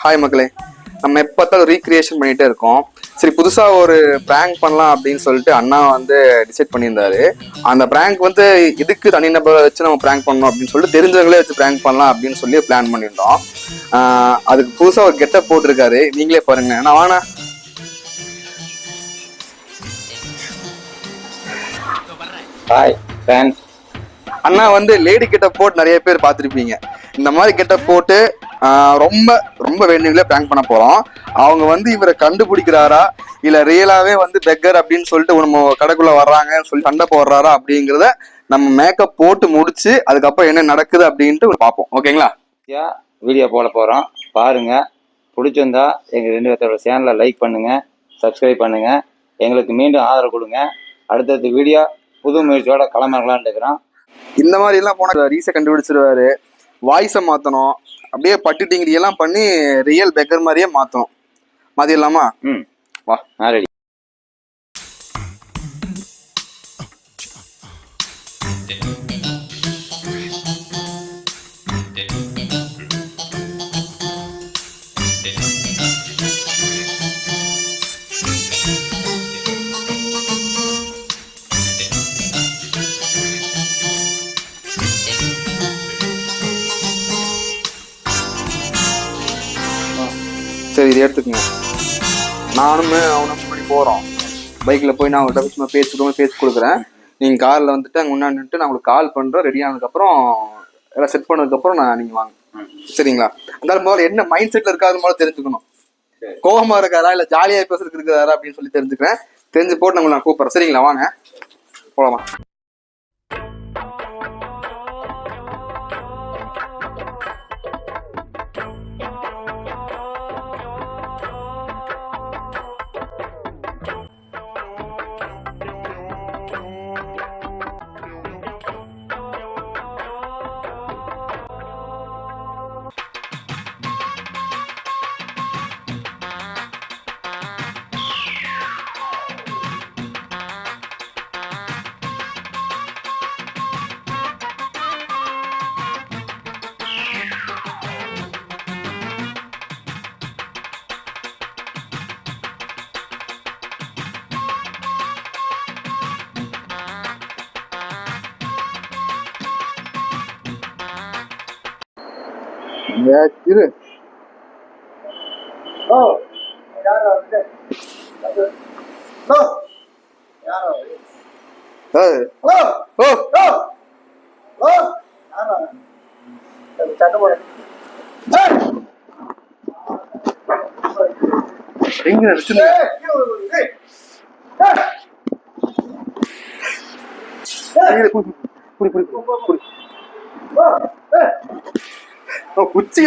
Hi மக்களே, நம்ம எப்போ பார்த்தாலும் ரீக்ரியேஷன் பண்ணிகிட்டே இருக்கோம். சரி, புதுசாக ஒரு ப்ராங்க் பண்ணலாம் அப்படின்னு சொல்லிட்டு அண்ணா வந்து டிசைட் பண்ணியிருந்தாரு. அந்த ப்ராங்க் வந்து இதுக்கு தனிநபரை வச்சு நம்ம ப்ராங்க் பண்ணணும் அப்படின்னு சொல்லிட்டு தெரிஞ்சவங்களே வச்சு ப்ராங்க் பண்ணலாம் அப்படின்னு சொல்லி பிளான் பண்ணியிருந்தோம். அதுக்கு புதுசாக ஒரு கெட்டப் போட்டிருக்காரு, நீங்களே பாருங்க. நான் வாண்ணா. Hi friends. அண்ணா வந்து லேடி கெட்டப் போட்டு நிறைய பேர் பார்த்துருப்பீங்க. இந்த மாதிரி கெட்டப் போட்டு ரொம்ப ரொம்ப வேண்டியங்களே ப்ராங்க் பண்ண போகிறோம். அவங்க வந்து இவரை கண்டுபிடிக்கிறாரா இல்லை ரியலாகவே வந்து பெக்கர் அப்படின்னு சொல்லிட்டு நம்ம கடைக்குள்ளே வர்றாங்கன்னு சொல்லி சண்டை போடுறாரா அப்படிங்கிறத நம்ம மேக்கப் போட்டு முடிச்சு அதுக்கப்புறம் என்ன நடக்குது அப்படின்ட்டு பார்ப்போம். ஓகேங்களா? வீடியோ போட போகிறோம், பாருங்க. பிடிச்சிருந்தா எங்கள் 2 பேர்த்தோட சேனலை லைக் பண்ணுங்க, சப்ஸ்கிரைப் பண்ணுங்க, எங்களுக்கு மீண்டும் ஆதரவு கொடுங்க. அடுத்தடுத்த வீடியோ புது முயற்சியோட கிளம்பலான்னு இருக்கிறோம். இந்த மாதிரி எல்லாம் போன ரீசை கண்டுபிடிச்சிருவாரு. வாய்ஸை மாற்றணும், அப்படியே பட்டுட்டிங்கிரி எல்லாம் பண்ணி ரியல் பெக்கர் மாதிரியே மாற்றணும். மாற்றிடலாமா? வா, நான் ரெடி. சரி, இது எடுத்துக்கோங்க. நானும் அவனும் முன்னாடி போகிறோம். பைக்கில் போய் நான் அவங்கள்ட்ட சும்மா பேசி கொடுக்குறேன். நீங்கள் காரில் வந்துட்டு அங்கே முன்னாடி நின்றுட்டு நான் உங்களுக்கு கால் பண்ணுறேன். ரெடி ஆனதுக்கப்புறம் எல்லாம் செட் பண்ணதுக்கப்புறம் நீங்கள் வாங்க. சரிங்களா? அதனால முதல்ல என்ன மைண்ட் செட்டில் இருக்காது முதல்ல தெரிஞ்சுக்கணும். கோபமாக இருக்காரா இல்லை ஜாலியாக பேசுறதுக்கு இருக்கிறாரா அப்படின்னு சொல்லி தெரிஞ்சுக்கிறேன். தெரிஞ்சு போட்டு நான் கூப்பிட்றேன். சரிங்களா? வாங்க போகலாமா? இரு. குச்சி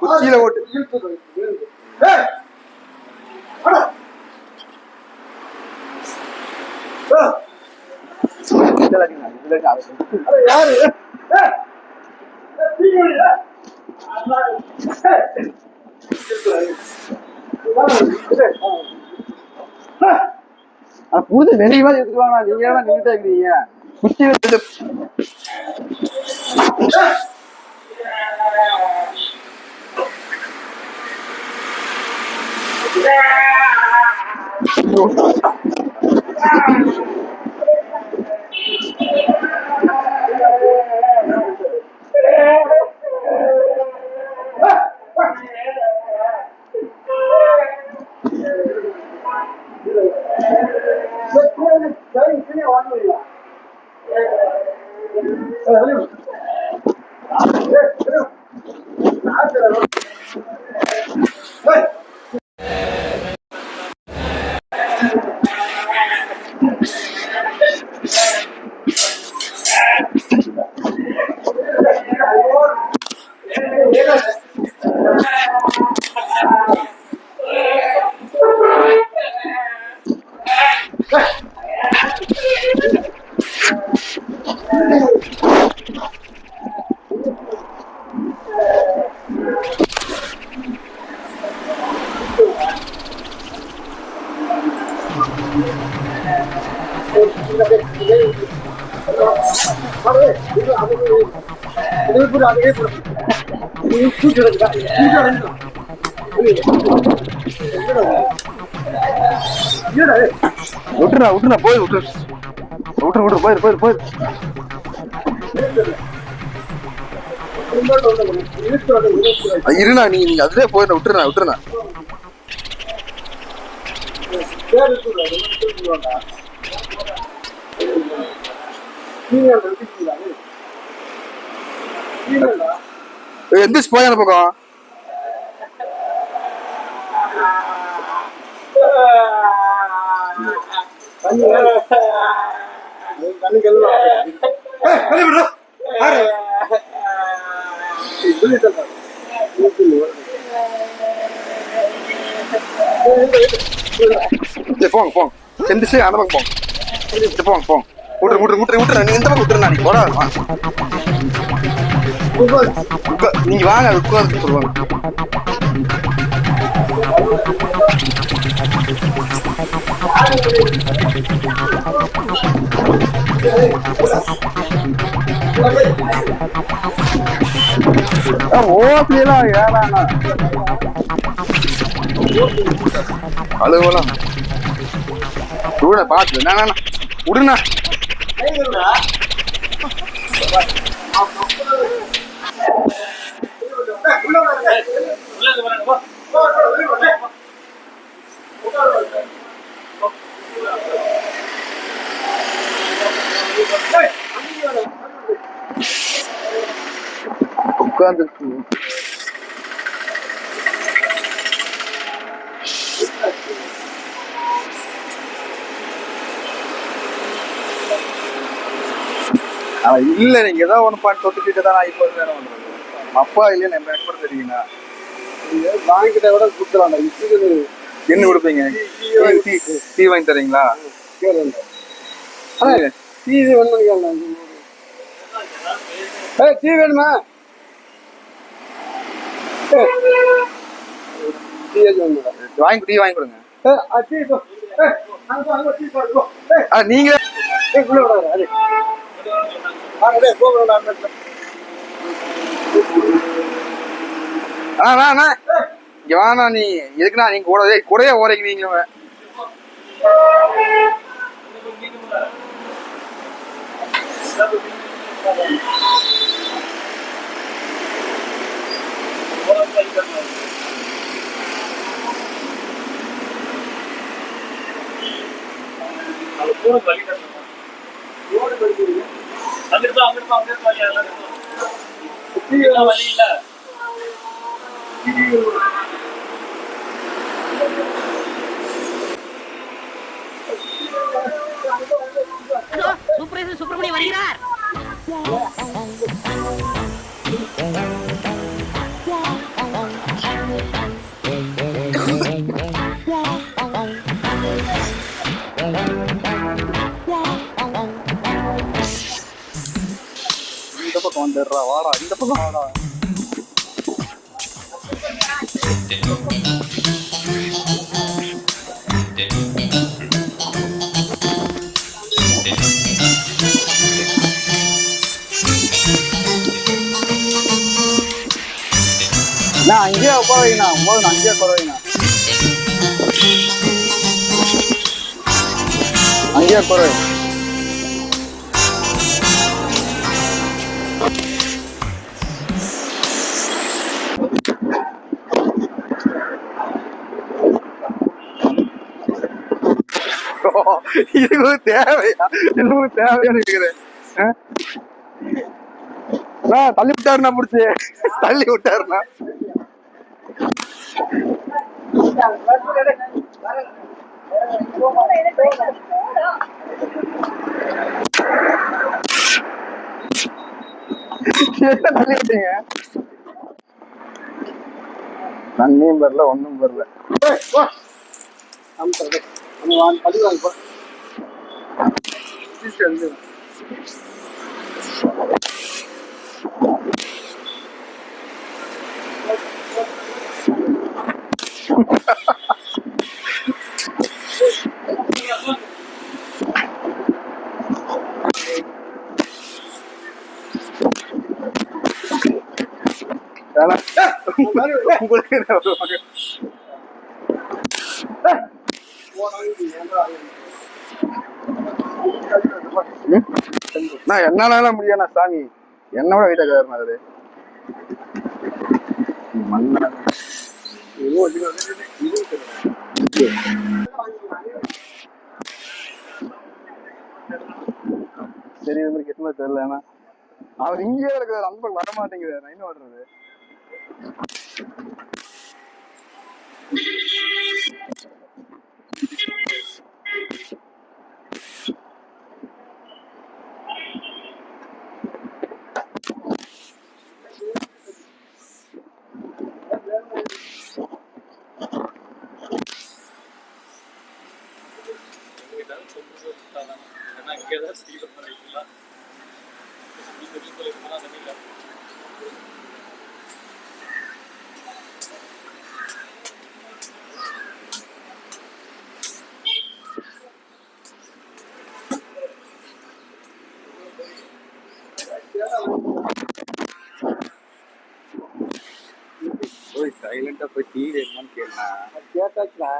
குச்சியில ஓட்டு. புரிஞ்சு வெளியவா எடுத்துருவாங்க. நீங்க எல்லாம் நின்றுட்டே இருக்கிறீங்க. குச்சி வச்சுட்டு விட்டுறா விட்டுறா போய் விட்டுரு விட்டுரு விட்டுரு போயிரு போயிரு போயிரு. இருண்ணா நீங்க அதுவே போயிட விட்டுருண்ணா விட்டுருண்ணா. எந்திரிச்சு போய் அந்த பக்கம். போங்க போங்க எந்திரிச்சு அந்த பக்கம் போங்க. போங்க போங்க விட்டுரு விட்டுரு விட்டுரு விட்டுரு. நீ இந்த பக்கம் விட்டுருண்ணா. நீ போடா நீங்க வாங்க உட்கார்ந்து சொல்லுவாங்க. ஓகேலாம் ஏறாண்ணா அழுவலாம் விட பாத்து என்ன விடுண்ணா. உட்கார்ந்து இல்ல நீங்க ஏதோ ஒண்ணு பாட்டு தொட்டுக்கிட்டு தான் இப்போ வேற பண்றது. அப்பா இல்லையா நம்ம எக்ஸ்பர்ட் தெரியுங்கண்ணா. வாங்கிட்ட விட கொடுத்துருவாங்க. என்ன கொடுப்பீங்க? டீ வாங்கி தரீங்களா? டீ வேணுமா? டீ வேணுமா? வாங்கி டீ வாங்கி கொடுங்க. நீங்க இங்க வாண்ணா. நீ எதுக்குண்ணா நீங்க கூடயே ஓரைக்கு நீங்க சுப்பிரமணியம் வருகிறார். இந்த பக்கம் வந்துடுறா வாடா. இந்த பக்கம் வாடா. நான் அங்கேயே உட்கார வைங்கண்ணா. போதும் அங்கேயே உட்கார வைங்கண்ணா. அங்கேயே உட்கார வைங்க. இதுக்கு தேவையா? இதுக்கு தேவையான இருக்கிறேன். தள்ளி விட்டாருண்ணா. முடிச்சு தள்ளி விட்டாருண்ணா. தள்ளி விட்டீங்க. தண்ணியும் வரல ஒன்னும் வரல. உங்களுக்கு நான் என்னால முடியாண்ணா சாமி, என்னோட வீட்டுக்காரன் அது சரி. இது மாதிரி கெட்டுமா தெரியல. ஏன்னா அவர் இங்கேயே இருக்கிறார், அந்த பக்கம் வர மாட்டேங்கிறார். நான் என்ன பண்றது? சைலண்டா போய் டீ வேணுமான்னு கேட்டாச்சுடா.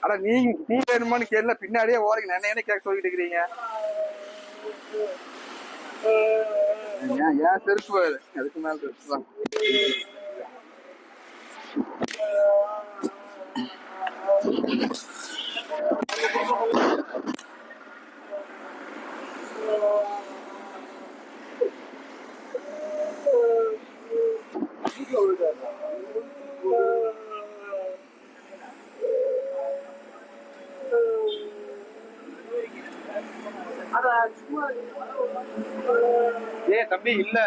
அட நீங்க டீ வேணுமான்னு கேட்கல, பின்னாடியே ஓரங்க என்ன கேட்க சொல்லிட்டு இருக்கிறீங்க. ஏன் செருப்பு அதுக்கு மேல செருப்பு தான். ஏன் தம்பி இல்ல,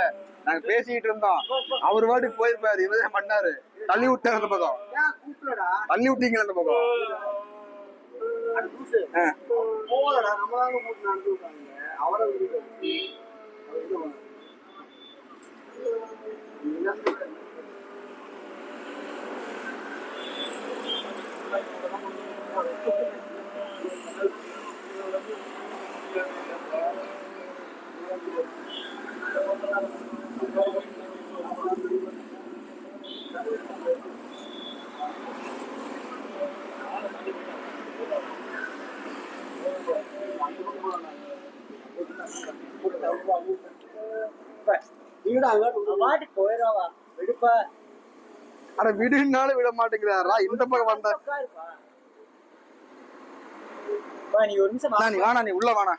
நாங்க பேசிக்கிட்டு இருந்தோம், அவர் வாட்டுக்கு போயிருப்பாரு. இவரே பண்ணாரு, தள்ளி விட்டாரு அந்த பக்கம், தள்ளி விட்டீங்க அந்த பக்கம். அட விடுனாலும் விட மாட்டேங்கிறாரா, இந்த பக்கம் வந்த நீ ஒரு நிமிஷம் நீ வாணா, நீ உள்ள வாணா.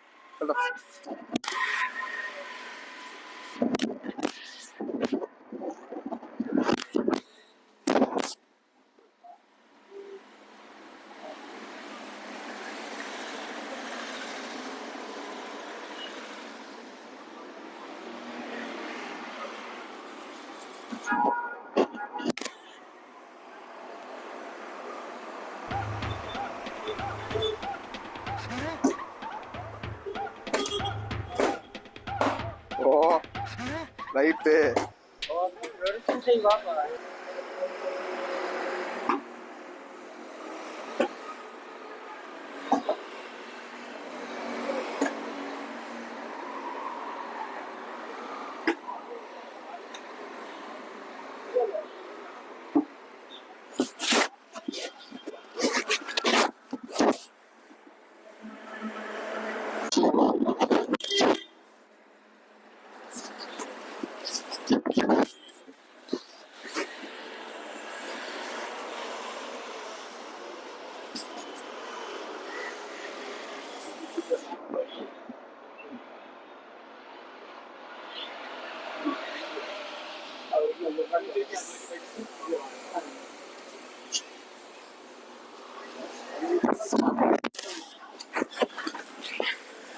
ஓ ரைட்டு.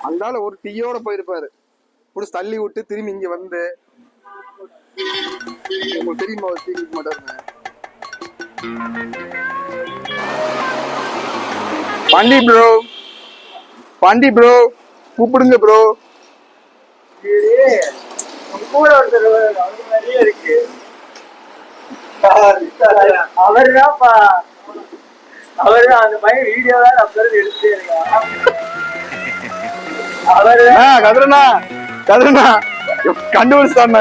அந்தால ஒரு டீயோட போயிருப்பாரு, புடிச்சு தள்ளி விட்டு திரும்பி இங்க வந்து. உங்களுக்கு தெரியுமா ஒரு டீ குடிக்க மாட்டாருன்னு? பாண்டி ப்ரோ, பாண்டி ப்ரோ கூப்பிடுங்க ப்ரோ. கூட ஒருத்தர் இருக்கு. அவர்தான்ப்பா அவர்தான் அந்த பையன் வீடியோ தான் நம்ம எடுத்துட்டே இருக்கான். அவர்தான் கதிரண்ணா கண்டுபிடிச்சான்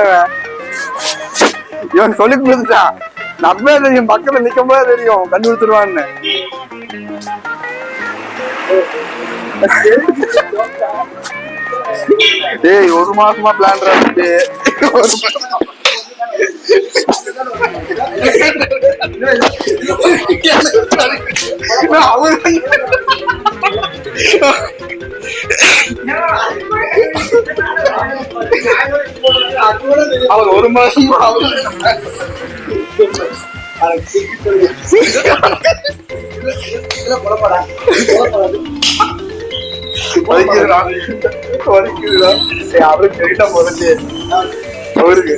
இவன் சொல்லி கொடுத்துட்டான். நம்பே தெரியும், பக்கத்துல நிக்கும் போது தெரியும் கண்டுபிடிச்சிருவான்னு. டேய் ஒரு மாசமா பிளான் இருக்கு. அவர் ஒரு மாசமா அவருக்கு அவருக்கு